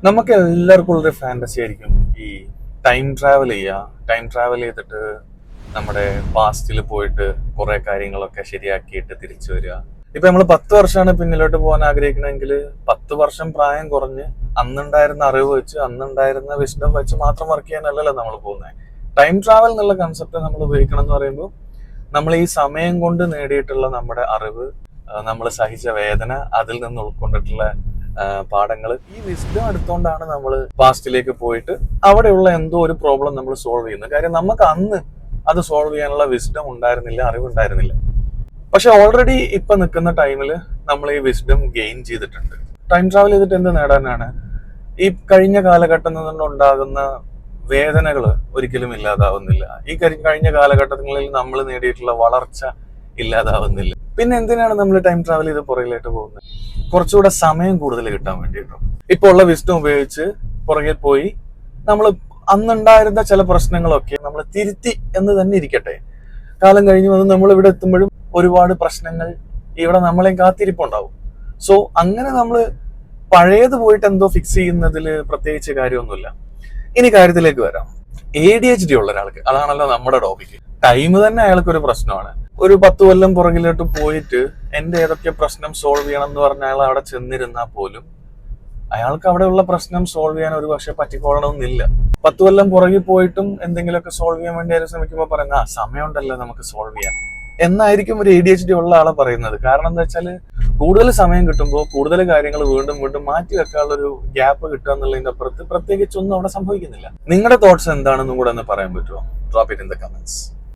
നമുക്ക് എല്ലാവർക്കും ഉള്ളൊരു ഫാന്റസി ആയിരിക്കും ഈ ടൈം ട്രാവൽ ചെയ്യുക. ടൈം ട്രാവൽ ചെയ്തിട്ട് നമ്മുടെ പാസ്റ്റിൽ പോയിട്ട് കുറെ കാര്യങ്ങളൊക്കെ ശരിയാക്കിയിട്ട് തിരിച്ചു വരിക. ഇപ്പൊ നമ്മൾ 10 വർഷമാണ് പിന്നിലോട്ട് പോകാൻ ആഗ്രഹിക്കണമെങ്കിൽ 10 വർഷം പ്രായം കുറഞ്ഞ് അന്നുണ്ടായിരുന്ന അറിവ് വെച്ച് അന്നുണ്ടായിരുന്ന വിസ്ഡം വെച്ച് മാത്രം വർക്ക് ചെയ്യാനല്ലല്ലോ നമ്മൾ പോകുന്നത്. ടൈം ട്രാവൽ എന്നുള്ള കൺസെപ്റ്റ് നമ്മൾ ഉപയോഗിക്കണം എന്ന് പറയുമ്പോൾ നമ്മൾ ഈ സമയം കൊണ്ട് നേടിയിട്ടുള്ള നമ്മുടെ അറിവ്, നമ്മൾ സഹിച്ച വേദന, അതിൽ നിന്ന് ഉൾക്കൊണ്ടിട്ടുള്ള പാഠങ്ങൾ, ഈ വിസ്ഡം എടുത്തുകൊണ്ടാണ് നമ്മൾ പാസ്റ്റിലേക്ക് പോയിട്ട് അവിടെയുള്ള എന്തോ ഒരു പ്രോബ്ലം നമ്മൾ സോൾവ് ചെയ്യുന്നത്. കാര്യം നമുക്ക് അന്ന് അത് സോൾവ് ചെയ്യാനുള്ള വിസ്ഡം ഉണ്ടായിരുന്നില്ല, അറിവുണ്ടായിരുന്നില്ല. പക്ഷെ ഓൾറെഡി ഇപ്പൊ നിൽക്കുന്ന ടൈമിൽ നമ്മൾ ഈ വിസ്ഡം ഗെയിൻ ചെയ്തിട്ടുണ്ട്. ടൈം ട്രാവൽ ചെയ്തിട്ട് എന്ത് നേടാനാണ്? ഈ കഴിഞ്ഞ കാലഘട്ടത്തിൽ നിന്നുണ്ടാകുന്ന വേദനകൾ ഒരിക്കലും ഇല്ലാതാവുന്നില്ല. ഈ കഴിഞ്ഞ കാലഘട്ടങ്ങളിൽ നമ്മൾ നേടിയിട്ടുള്ള വളർച്ച ഇല്ലാതാവുന്നില്ല. പിന്നെ എന്തിനാണ് നമ്മൾ ടൈം ട്രാവൽ ചെയ്ത് പുറകിലേക്ക് പോകുന്നത്? കുറച്ചുകൂടെ സമയം കൂടുതൽ കിട്ടാൻ വേണ്ടിയിട്ടും. ഇപ്പോൾ ഉള്ള വിസ്ഡം ഉപയോഗിച്ച് പുറകെ പോയി നമ്മൾ അന്നുണ്ടായിരുന്ന ചില പ്രശ്നങ്ങളൊക്കെ നമ്മൾ തിരുത്തി എന്ന് തന്നെ ഇരിക്കട്ടെ. കാലം കഴിഞ്ഞ് വന്ന് നമ്മൾ ഇവിടെ എത്തുമ്പോഴും ഒരുപാട് പ്രശ്നങ്ങൾ ഇവിടെ നമ്മളെയും കാത്തിരിപ്പുണ്ടാവും. സോ അങ്ങനെ നമ്മൾ പഴയത് പോയിട്ട് എന്തോ ഫിക്സ് ചെയ്യുന്നതിൽ പ്രത്യേകിച്ച് കാര്യമൊന്നുമില്ല. ഇനി കാര്യത്തിലേക്ക് വരാം. ADHD ഉള്ള ഒരാൾക്ക്, അതാണല്ലോ നമ്മുടെ ടോപ്പിക്. ടൈം തന്നെ അയാൾക്ക് ഒരു പ്രശ്നമാണ്. ഒരു 10 കൊല്ലം പുറകിലോട്ട് പോയിട്ട് എന്റെ ഏതൊക്കെ പ്രശ്നം സോൾവ് ചെയ്യണം എന്ന് പറഞ്ഞ അയാൾ അവിടെ ചെന്നിരുന്നാൽ പോലും അയാൾക്ക് അവിടെയുള്ള പ്രശ്നം സോൾവ് ചെയ്യാൻ ഒരു പക്ഷെ പറ്റിക്കോളണമെന്നില്ല. 10 കൊല്ലം പുറകിൽ പോയിട്ടും എന്തെങ്കിലുമൊക്കെ സോൾവ് ചെയ്യാൻ വേണ്ടി അയാൾ ശ്രമിക്കുമ്പോൾ പറയുന്ന സമയമുണ്ടല്ലോ നമുക്ക് സോൾവ് ചെയ്യാൻ എന്നായിരിക്കും ഒരു ADHD ഉള്ള ആളെ പറയുന്നത്. കാരണം എന്താ വെച്ചാൽ കൂടുതൽ സമയം കിട്ടുമ്പോൾ കൂടുതൽ കാര്യങ്ങൾ വീണ്ടും വീണ്ടും മാറ്റി വെക്കാനുള്ള ഒരു ഗ്യാപ്പ് കിട്ടുക എന്നുള്ളതിന്റെ അപ്പുറത്ത് പ്രത്യേകിച്ച് ഒന്നും അവിടെ സംഭവിക്കുന്നില്ല. നിങ്ങളുടെ തോട്ട്സ് എന്താണെന്നും കൂടെ ഒന്ന് പറയാൻ പറ്റുമോ? Drop it in the comments.